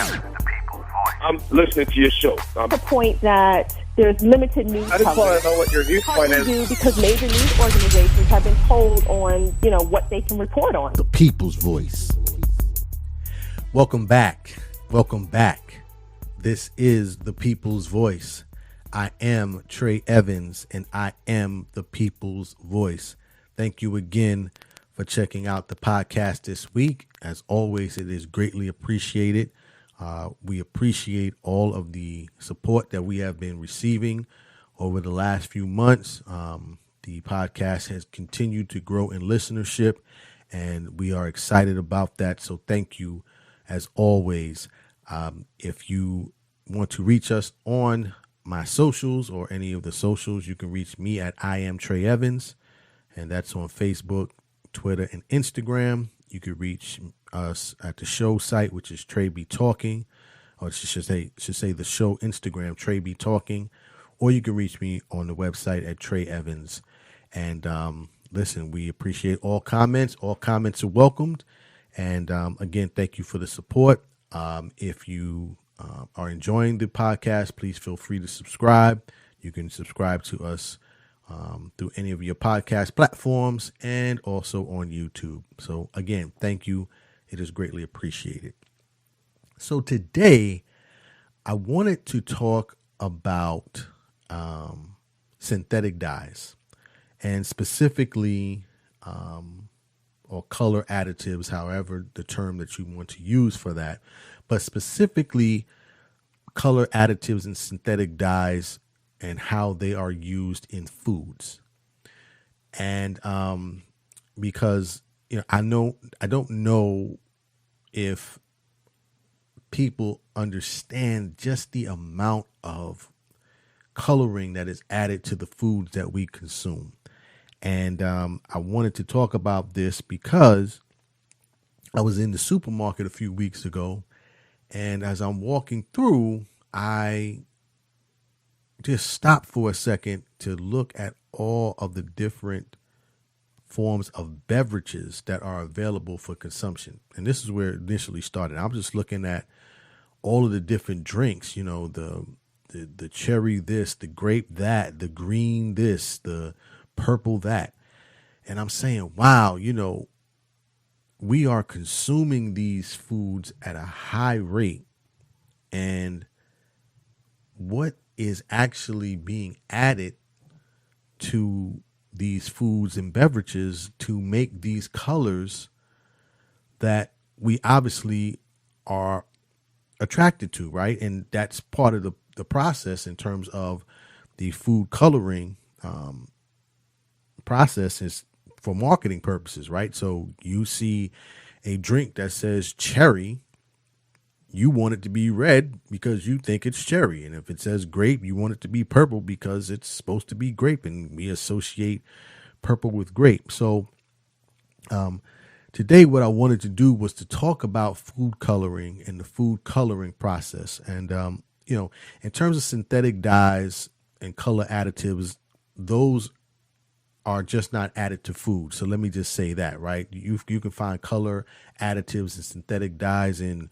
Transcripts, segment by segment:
I'm listening to your show. The point that there's limited news I just want to know what your viewpoint is. Do because major news organizations have been told on, what they can report on. The People's Voice. Welcome back. Welcome back. This is The People's Voice. I am Trey Evans, and I am The People's Voice. Thank you again for checking out the podcast this week. As always, it is greatly appreciated. We appreciate all of the support that we have been receiving over the last few months. The podcast has continued to grow in listenership, and we are excited about that. So thank you, as always. If you want to reach us on my socials or any of the socials, you can reach me at I am Trey Evans, and that's on Facebook, Twitter, and Instagram. You can reach us at the show site, which is Trey Be Talking, or it should say the show Instagram, Trey Be Talking, or you can reach me on the website at Trey Evans. And listen, we appreciate all comments. All comments are welcomed. And again, thank you for the support. If you are enjoying the podcast, please feel free to subscribe. You can subscribe to us through any of your podcast platforms and also on YouTube. So again, thank you. It is greatly appreciated. So today I wanted to talk about synthetic dyes and specifically or color additives, however the term that you want to use for that, but specifically color additives and synthetic dyes and how they are used in foods. And because I don't know if people understand just the amount of coloring that is added to the foods that we consume. And I wanted to talk about this because I was in the supermarket a few weeks ago, and as I'm walking through, I just stop for a second to look at all of the different forms of beverages that are available for consumption. And this is where it initially started. I'm just looking at all of the different drinks, the cherry this, the grape that, the green this, the purple that. And I'm saying, wow, we are consuming these foods at a high rate. And what is actually being added to these foods and beverages to make these colors that we obviously are attracted to, right? And that's part of the process in terms of the food coloring process is for marketing purposes, right? So you see a drink that says cherry, you want it to be red because you think it's cherry. And if it says grape, you want it to be purple because it's supposed to be grape. And we associate purple with grape. So today what I wanted to do was to talk about food coloring and the food coloring process. And, in terms of synthetic dyes and color additives, those are just not added to food. So let me just say that, right? You can find color additives and synthetic dyes in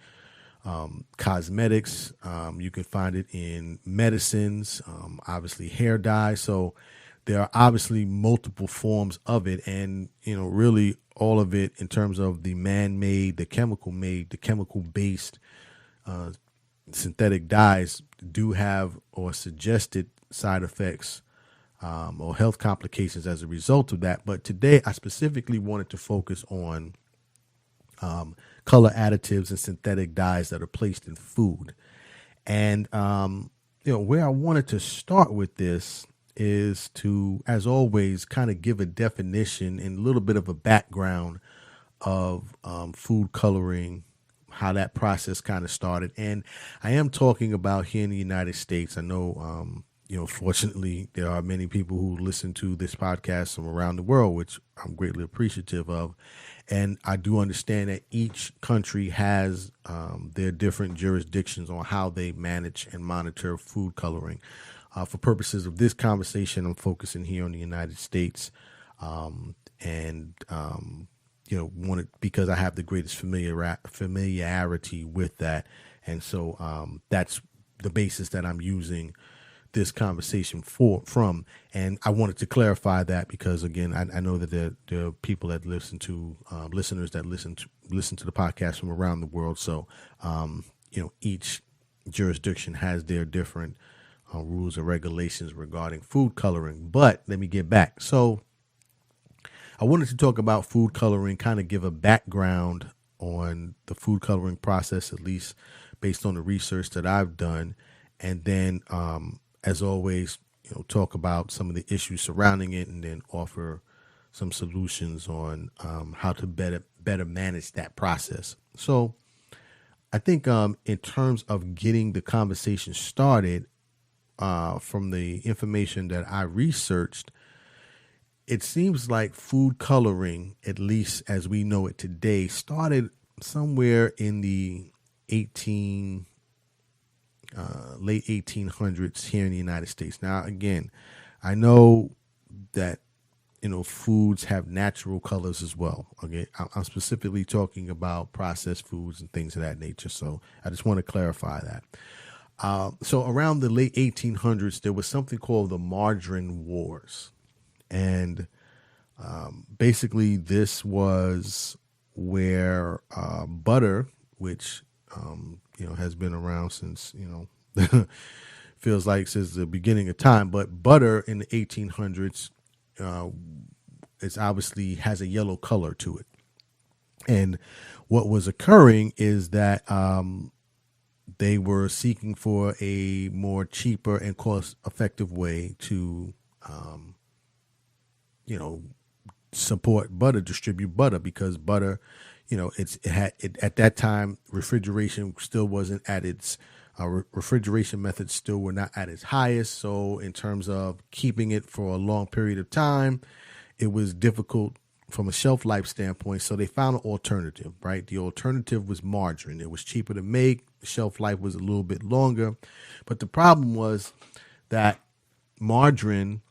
cosmetics. You can find it in medicines, obviously hair dye. So there are obviously multiple forms of it. And, really all of it in terms of the man-made, the chemical-based synthetic dyes do have or suggested side effects or health complications as a result of that. But today I specifically wanted to focus on color additives and synthetic dyes that are placed in food. And, where I wanted to start with this is to, as always, kind of give a definition and a little bit of a background of food coloring, how that process kind of started. And I am talking about here in the United States. I know, fortunately, there are many people who listen to this podcast from around the world, which I'm greatly appreciative of. And I do understand that each country has their different jurisdictions on how they manage and monitor food coloring. For purposes of this conversation, I'm focusing here on the United States, because I have the greatest familiarity with that. And so that's the basis that I'm using this conversation from. And I wanted to clarify that because, again, I know that there are people that listeners that listen to the podcast from around the world. So, each jurisdiction has their different rules and regulations regarding food coloring. But let me get back. So I wanted to talk about food coloring, kind of give a background on the food coloring process, at least based on the research that I've done. And then, as always, talk about some of the issues surrounding it, and then offer some solutions on how to better manage that process. So I think in terms of getting the conversation started, from the information that I researched, it seems like food coloring, at least as we know it today, started somewhere in the late 1800s here in the United States. Now, again, I know that foods have natural colors as well. Okay, I'm specifically talking about processed foods and things of that nature. So I just want to clarify that. So around the late 1800s, there was something called the Margarine Wars. And basically this was where butter, which, has been around since, feels like since the beginning of time. But butter in the 1800s, it's obviously has a yellow color to it. And what was occurring is that they were seeking for a more cheaper and cost-effective way to, support butter, distribute butter, because butter, at that time, refrigeration still wasn't at its, refrigeration methods still were not at its highest. So in terms of keeping it for a long period of time, it was difficult from a shelf life standpoint. So they found an alternative, right? The alternative was margarine. It was cheaper to make. The shelf life was a little bit longer. But the problem was that margarine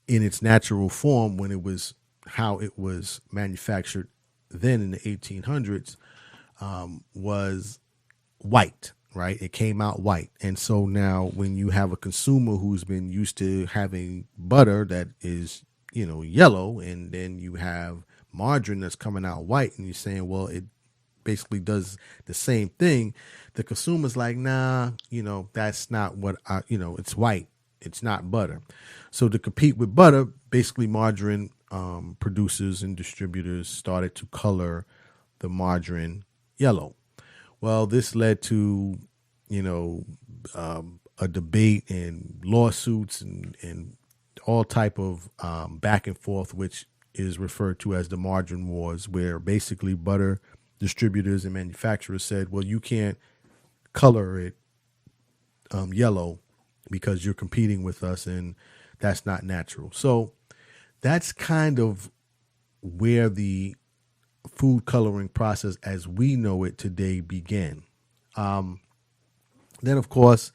in its natural form, when it was how it was manufactured then in the 1800s, was white, right? It came out white. And so now when you have a consumer who's been used to having butter that is, yellow, and then you have margarine that's coming out white, and you're saying, well, it basically does the same thing. The consumer's like, nah, that's not what it's white. It's not butter. So to compete with butter, basically margarine producers and distributors started to color the margarine yellow. Well, this led to, a debate and lawsuits and all type of back and forth, which is referred to as the Margarine Wars, where basically butter distributors and manufacturers said, well, you can't color it yellow because you're competing with us, and that's not natural. So that's kind of where the food coloring process as we know it today began. Then, of course,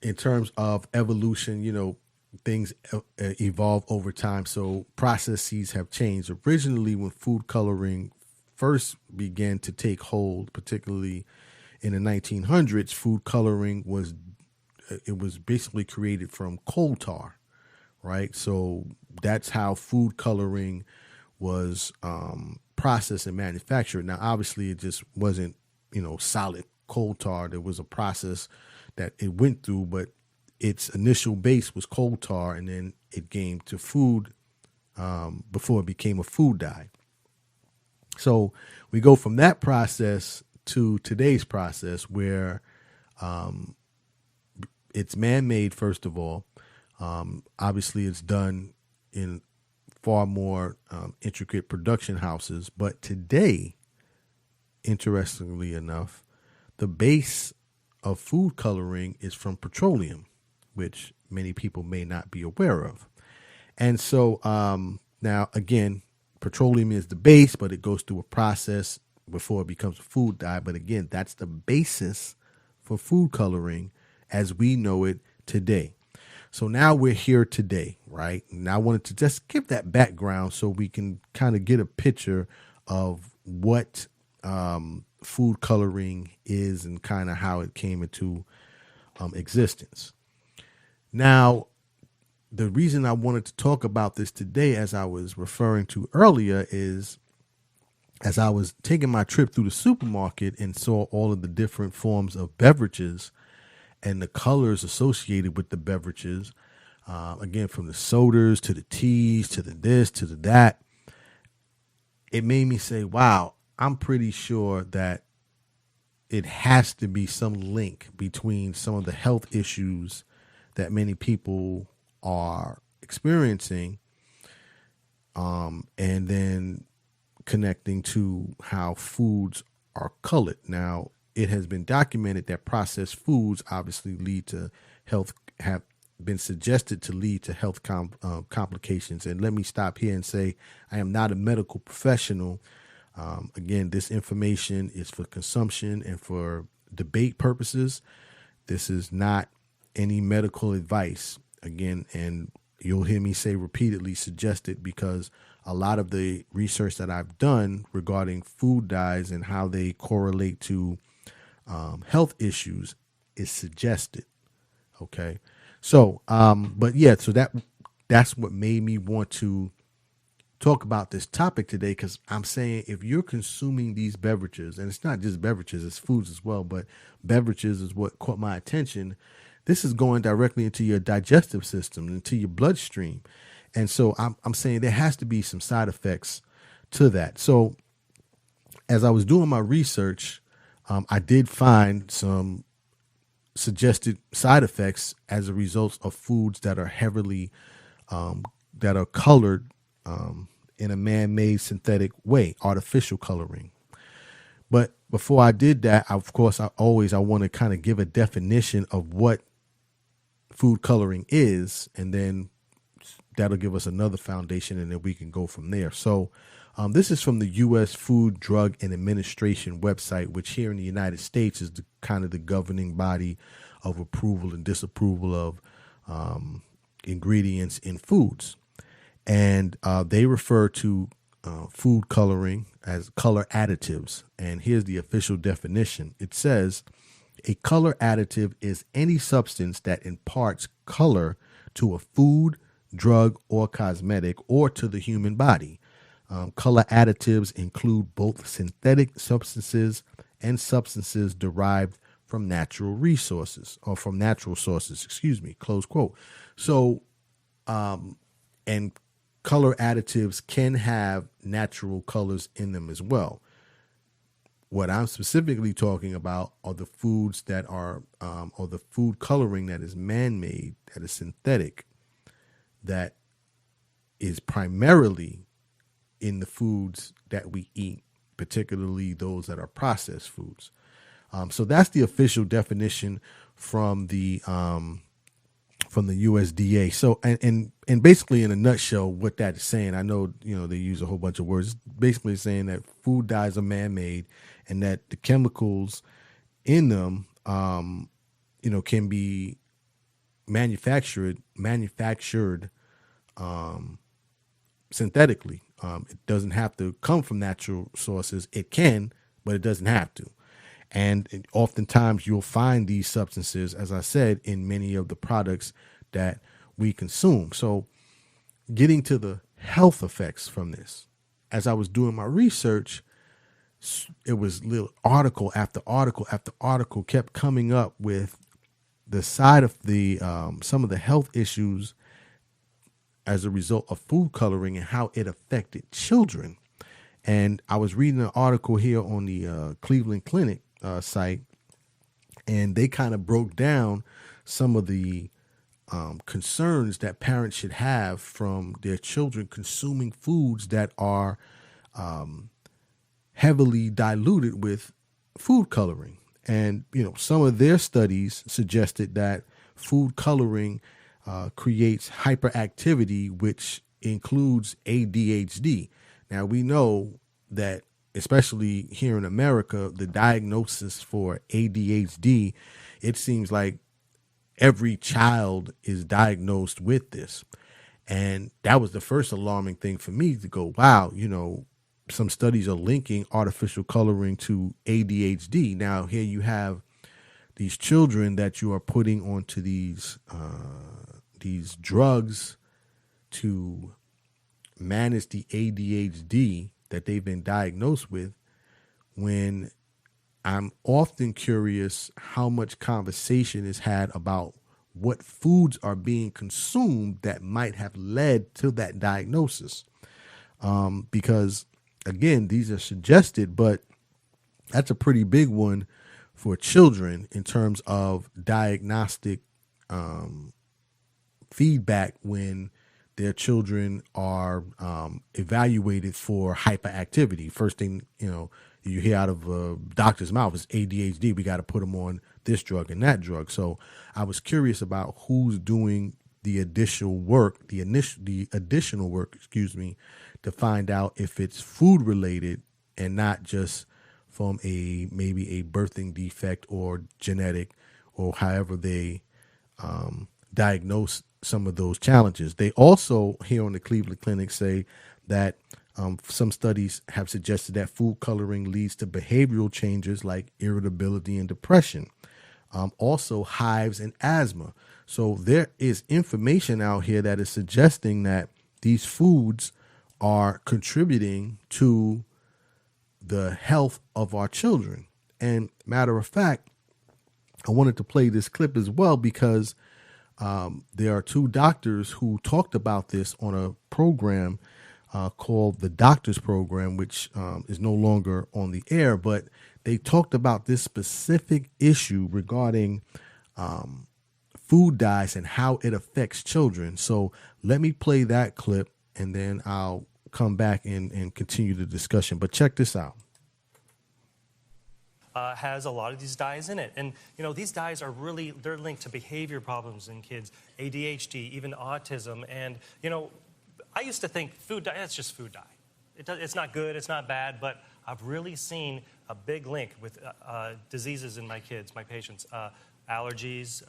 in terms of evolution, things evolve over time. So processes have changed. Originally, when food coloring first began to take hold, particularly in the 1900s, food coloring was basically created from coal tar, right? So that's how food coloring was processed and manufactured. Now, obviously, it just wasn't, solid coal tar. There was a process that it went through, but its initial base was coal tar, and then it came to food before it became a food dye. So we go from that process to today's process, where it's man-made, first of all. Obviously, it's done in far more intricate production houses. But today, interestingly enough, the base of food coloring is from petroleum, which many people may not be aware of. And so now, again, petroleum is the base, but it goes through a process before it becomes a food dye. But again, that's the basis for food coloring as we know it today. So now we're here today, right? And I wanted to just give that background so we can kind of get a picture of what food coloring is and kind of how it came into existence. Now, the reason I wanted to talk about this today, as I was referring to earlier, is as I was taking my trip through the supermarket and saw all of the different forms of beverages and the colors associated with the beverages, again, from the sodas to the teas to the this to the that, it made me say, wow, I'm pretty sure that it has to be some link between some of the health issues that many people are experiencing, and then connecting to how foods are colored. Now, it has been documented that processed foods obviously lead to health, have been suggested to lead to health complications. And let me stop here and say, I am not a medical professional. Again, this information is for consumption and for debate purposes. This is not any medical advice. Again, and you'll hear me say repeatedly suggested, because a lot of the research that I've done regarding food dyes and how they correlate to health issues is suggested. Okay. So, but yeah, so that's what made me want to talk about this topic today, because I'm saying if you're consuming these beverages, and it's not just beverages, it's foods as well, but beverages is what caught my attention. This is going directly into your digestive system, into your bloodstream. And so I'm saying there has to be some side effects to that. So as I was doing my research, I did find some suggested side effects as a result of foods that are heavily, that are colored in a man-made synthetic way, artificial coloring. But before I did that, of course, I want to kind of give a definition of what food coloring is, and then that'll give us another foundation, and then we can go from there. So this is from the U.S. Food, Drug, and Administration website, which here in the United States is kind of the governing body of approval and disapproval of ingredients in foods. And they refer to food coloring as color additives. And here's the official definition. It says, a color additive is any substance that imparts color to a food, drug, or cosmetic, or to the human body. Color additives include both synthetic substances and substances derived from natural resources, or from natural sources, close quote. So, and color additives can have natural colors in them as well. What I'm specifically talking about are the foods that are, or the food coloring that is man-made, that is synthetic, that is primarily in the foods that we eat, particularly those that are processed foods. So that's the official definition from the USDA. So, and basically in a nutshell, what that is saying, I know, they use a whole bunch of words, basically saying that food dyes are man-made, and that the chemicals in them, can be manufactured synthetically. It doesn't have to come from natural sources. It can, but it doesn't have to. And oftentimes you'll find these substances, as I said, in many of the products that we consume. So getting to the health effects from this, as I was doing my research, it was little article after article after article kept coming up with the side of the some of the health issues as a result of food coloring and how it affected children. And I was reading an article here on the Cleveland Clinic site, and they kind of broke down some of the concerns that parents should have from their children consuming foods that are heavily diluted with food coloring. And, some of their studies suggested that food coloring creates hyperactivity, which includes ADHD. Now, we know that, especially here in America, the diagnosis for ADHD, it seems like every child is diagnosed with this. And that was the first alarming thing for me to go, wow, some studies are linking artificial coloring to ADHD. Now, here you have these children that you are putting onto these drugs to manage the ADHD that they've been diagnosed with, when I'm often curious how much conversation is had about what foods are being consumed that might have led to that diagnosis. Because, again, these are suggested, but that's a pretty big one for children in terms of diagnostic feedback when their children are evaluated for hyperactivity. First thing, you hear out of a doctor's mouth is ADHD. We got to put them on this drug and that drug. So I was curious about who's doing the additional work, the additional work, to find out if it's food related and not just from maybe a birthing defect or genetic, or however they diagnose some of those challenges. They also, here on the Cleveland Clinic, say that some studies have suggested that food coloring leads to behavioral changes like irritability and depression, also hives and asthma. So there is information out here that is suggesting that these foods are contributing to the health of our children. And matter of fact, I wanted to play this clip as well because there are two doctors who talked about this on a program called the Doctors Program, which is no longer on the air, but they talked about this specific issue regarding food dyes and how it affects children. So let me play that clip and then I'll come back and continue the discussion. But check this out. Has a lot of these dyes in it. And, these dyes are they're linked to behavior problems in kids, ADHD, even autism. And, I used to think food dye, that's just food dye. It's not good, it's not bad, but I've really seen a big link with diseases in my kids, my patients, allergies,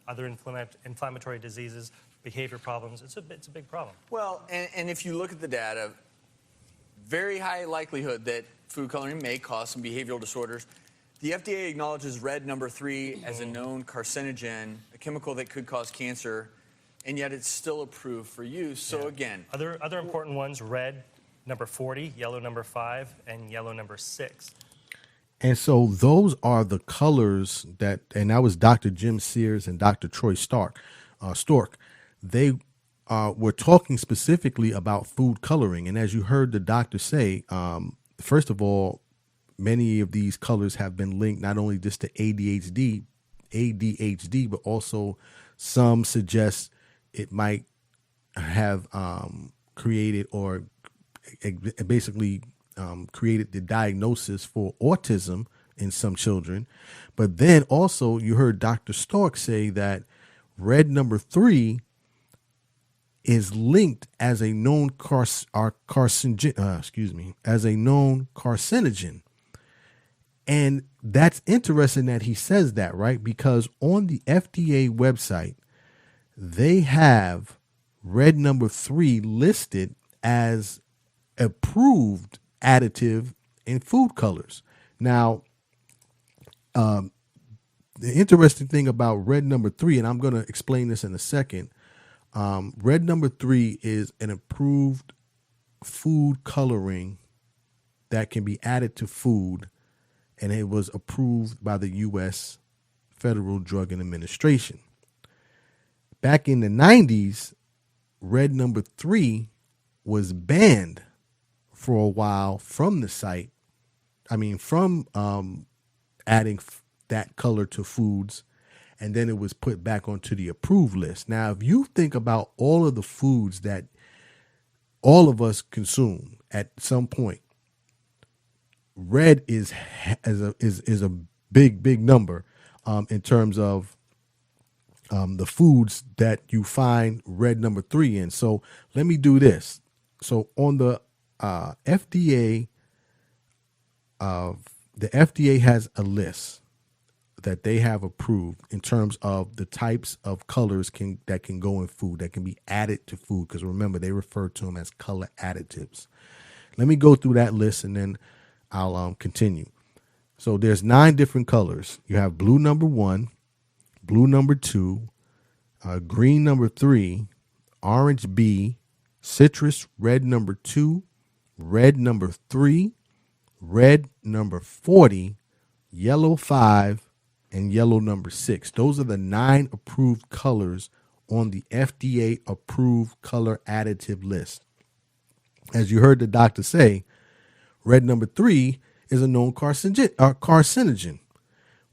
other inflammatory diseases, behavior problems. It's a big problem. Well, and if you look at the data, very high likelihood that food coloring may cause some behavioral disorders. The FDA acknowledges red number 3 as a known carcinogen, a chemical that could cause cancer, and yet it's still approved for use. So again, other important ones: red number 40, yellow number 5, and yellow number 6. And so those are the colors and that was Dr. Jim Sears and Dr. Troy Stork. They we're talking specifically about food coloring. And as you heard the doctor say, first of all, many of these colors have been linked not only just to ADHD, but also some suggest it might have created or basically created the diagnosis for autism in some children. But then also you heard Dr. Stork say that red number 3 is linked as a known carcinogen. And that's interesting that he says that, right? Because on the FDA website, they have red number 3 listed as approved additive in food colors. Now, the interesting thing about red number 3, and I'm going to explain this in a second, red number 3 is an approved food coloring that can be added to food, and it was approved by the U.S. Federal Drug Administration. Back in the 90s, red number 3 was banned for a while from the site. From adding that color to foods, and then it was put back onto the approved list. Now, if you think about all of the foods that all of us consume at some point, red is a big number in terms of the foods that you find red number 3 in. So let me do this. So on the FDA, the FDA has a list that they have approved in terms of the types of colors that can go in food, that can be added to food. Because remember, they refer to them as color additives. Let me go through that list and then I'll continue. So there's 9 different colors. You have blue number 1, blue number 2, green number 3, orange B, citrus red number 2, red number 3, red number 40, yellow 5, and yellow number 6. Those are the 9 approved colors on the FDA approved color additive list. As you heard the doctor say, red number 3 is a known carcinogen.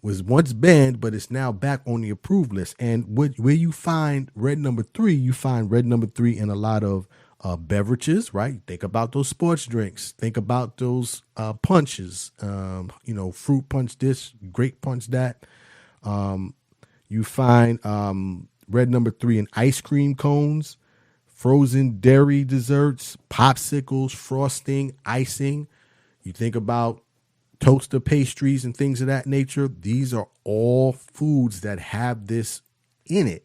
Was once banned, but it's now back on the approved list. And where you find red number 3, you find red number 3 in a lot of beverages, right? Think about those sports drinks. Think about those punches, fruit punch this, grape punch that. You find red number 3 in ice cream cones, frozen dairy desserts, popsicles, frosting, icing. You think about toaster pastries and things of that nature. These are all foods that have this in it.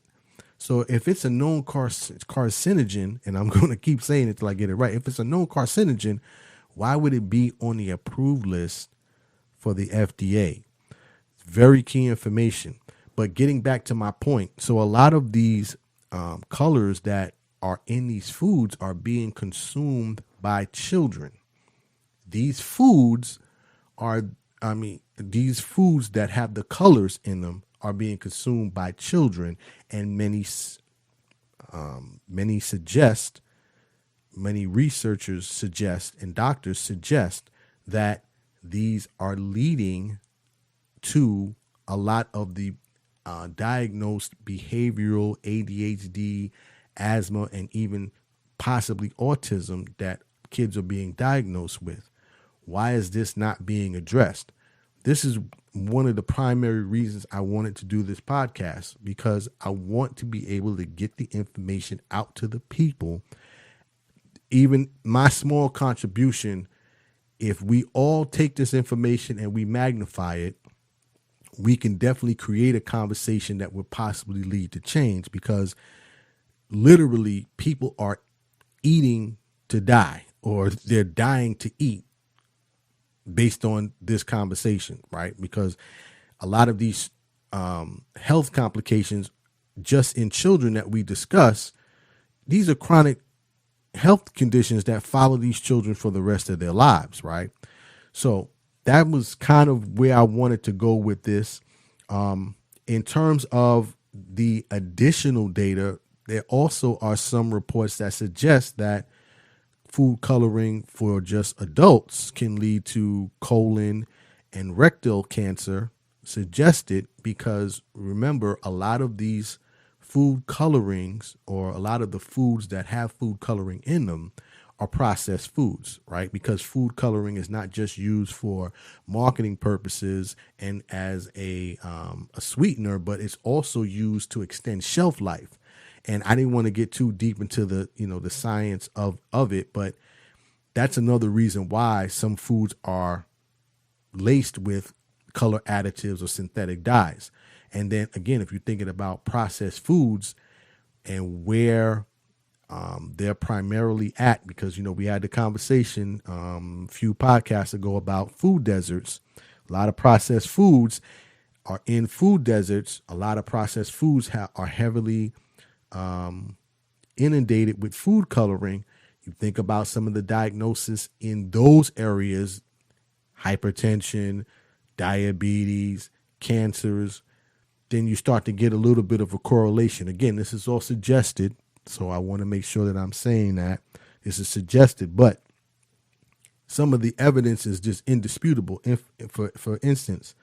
So if it's a known carcinogen, and I'm going to keep saying it till I get it right, if it's a known carcinogen, why would it be on the approved list for the FDA? Very key information. But getting back to my point, so a lot of these colors that are in these foods are being consumed by children. These foods these foods that have the colors in them are being consumed by children, and many researchers suggest and doctors suggest that these are leading to a lot of the diagnosed behavioral ADHD, asthma, and even possibly autism that kids are being diagnosed with. Why is this not being addressed? This is one of the primary reasons I wanted to do this podcast, because I want to be able to get the information out to the people. Even my small contribution, if we all take this information and we magnify it, we can definitely create a conversation that would possibly lead to change, because literally people are eating to die, or they're dying to eat based on this conversation, right? Because a lot of these health complications just in children that we discuss, these are chronic health conditions that follow these children for the rest of their lives, right? So that was kind of where I wanted to go with this. In terms of the additional data, there also are some reports that suggest that food coloring for just adults can lead to colon and rectal cancer, suggested because, remember, a lot of these food colorings, or a lot of the foods that have food coloring in them, are processed foods, right? Because food coloring is not just used for marketing purposes and as a sweetener, but it's also used to extend shelf life. And I didn't want to get too deep into the science of it, but that's another reason why some foods are laced with color additives or synthetic dyes. And then again, if you're thinking about processed foods and where they're primarily at, because we had the conversation a few podcasts ago about food deserts. A lot of processed foods are in food deserts. A lot of processed foods are heavily inundated with food coloring. You think about some of the diagnosis in those areas: hypertension, diabetes, cancers. Then you start to get a little bit of a correlation. Again, this is all suggested, so I want to make sure that I'm saying that this is suggested, but some of the evidence is just indisputable. For instance,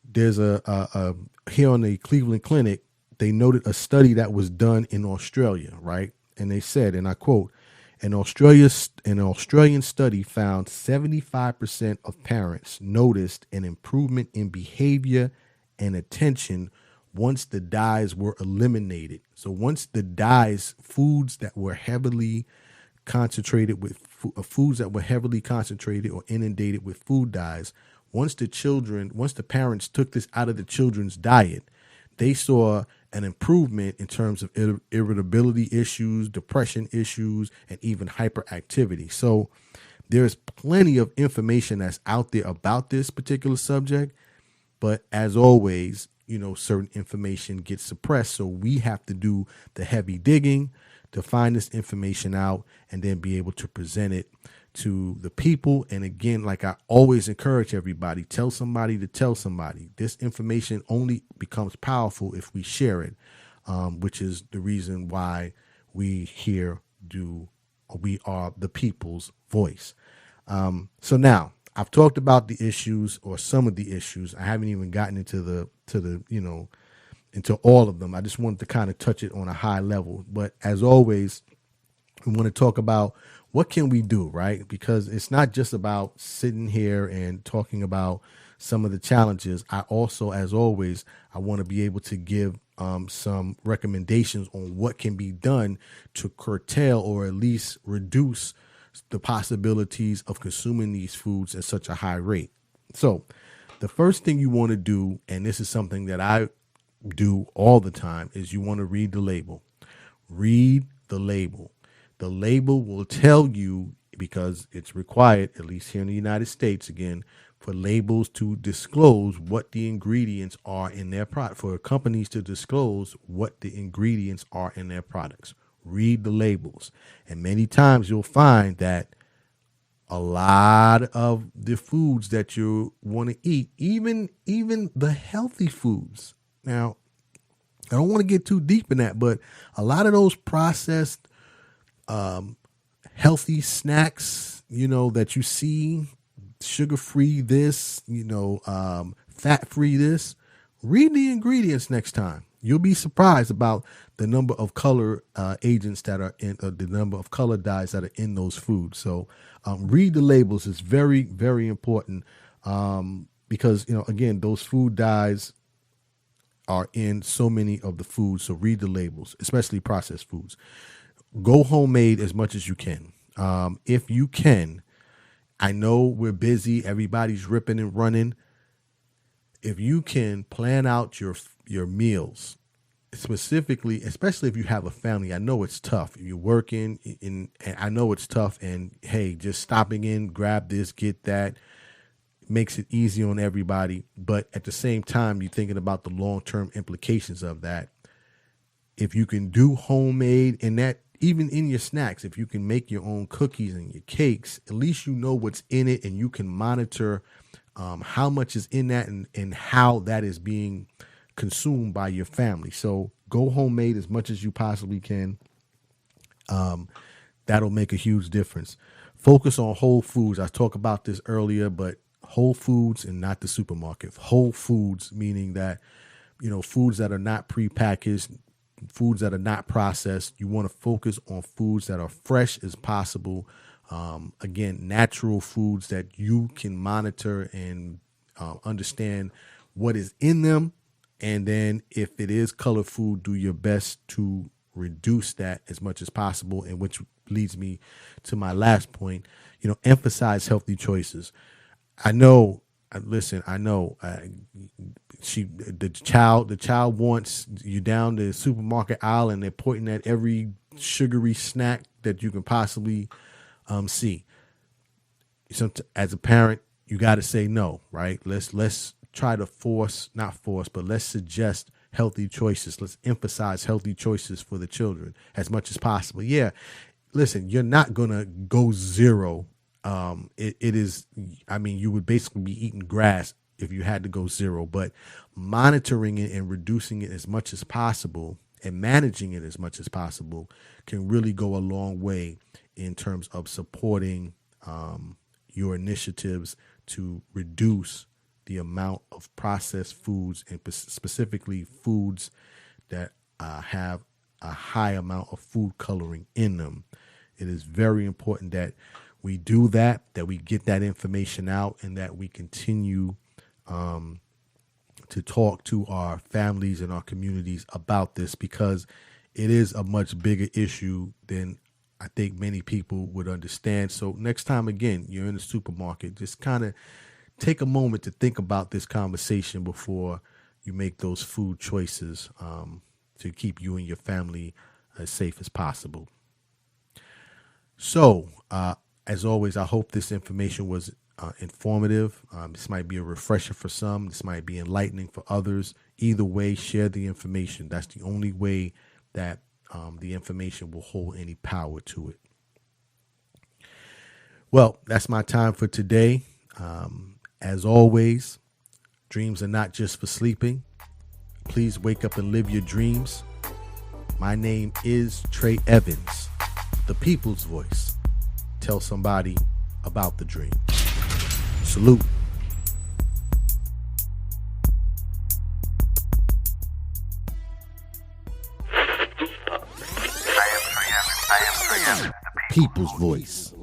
there's a here on the Cleveland Clinic, they noted a study that was done in Australia, right? And they said, and I quote, an Australian study found 75% of parents noticed an improvement in behavior and attention once the dyes were eliminated. So once the dyes, foods that were heavily concentrated or inundated with food dyes, once the parents took this out of the children's diet, they saw an improvement in terms of irritability issues, depression issues, and even hyperactivity. So there's plenty of information that's out there about this particular subject. But as always, certain information gets suppressed. So we have to do the heavy digging to find this information out and then be able to present it to the people. And again, like I always encourage everybody, tell somebody to tell somebody. This information only becomes powerful if we share it, which is the reason why we are the people's voice. So now I've talked about the issues or some of the issues. I haven't even gotten into into all of them. I just wanted to kind of touch it on a high level. But as always, we want to talk about what can we do, right? Because it's not just about sitting here and talking about some of the challenges. I also, as always, I want to be able to give some recommendations on what can be done to curtail or at least reduce the possibilities of consuming these foods at such a high rate. So the first thing you want to do, and this is something that I do all the time, is you want to read the label. Read the label. The label will tell you, because it's required, at least here in the United States, again, for labels to disclose what the ingredients are in their product, for companies to disclose what the ingredients are in their products. Read the labels. And many times you'll find that a lot of the foods that you want to eat, even the healthy foods. Now, I don't want to get too deep in that, but a lot of those processed healthy snacks, that you see, sugar-free this, fat-free this, read the ingredients next time. You'll be surprised about the number of color agents that are in, the number of color dyes that are in those foods. So read the labels is very, very important because, again, those food dyes are in so many of the foods. So read the labels, especially processed foods. Go homemade as much as you can. If you can, I know we're busy. Everybody's ripping and running. If you can plan out your meals, specifically, especially if you have a family, I know it's tough. You're working, and I know it's tough. And hey, just stopping in, grab this, get that, makes it easy on everybody. But at the same time, you're thinking about the long-term implications of that. If you can do homemade, and that even in your snacks, if you can make your own cookies and your cakes, at least you know what's in it, and you can monitor how much is in that and how that is being consumed by your family. So go homemade as much as you possibly can. That'll make a huge difference. Focus on whole foods. I talked about this earlier, but whole foods and not the supermarket. Whole foods, meaning that, foods that are not prepackaged, foods that are not processed. You want to focus on foods that are fresh as possible. Again, natural foods that you can monitor and understand what is in them. And then if it is color food, do your best to reduce that as much as possible. And which leads me to my last point, emphasize healthy choices. I know the child wants you down the supermarket aisle and they're pointing at every sugary snack that you can possibly see. So as a parent, you got to say no, right? Let's try to let's suggest healthy choices. Let's emphasize healthy choices for the children as much as possible. Yeah, listen, you're not gonna go zero. It is. I mean, you would basically be eating grass if you had to go zero. But monitoring it and reducing it as much as possible and managing it as much as possible can really go a long way in terms of supporting your initiatives to reduce the amount of processed foods and specifically foods that have a high amount of food coloring in them. It is very important that we do that we get that information out, and that we continue to talk to our families and our communities about this, because it is a much bigger issue than I think many people would understand. So next time, again, you're in the supermarket, just kind of take a moment to think about this conversation before you make those food choices to keep you and your family as safe as possible. So, as always, I hope this information was informative. This might be a refresher for some. This might be enlightening for others. Either way, share the information. That's the only way that the information will hold any power to it. Well, that's my time for today. As always, dreams are not just for sleeping. Please wake up and live your dreams. My name is Trey Evans, the people's voice. Tell somebody about the dream. Salute. People's voice.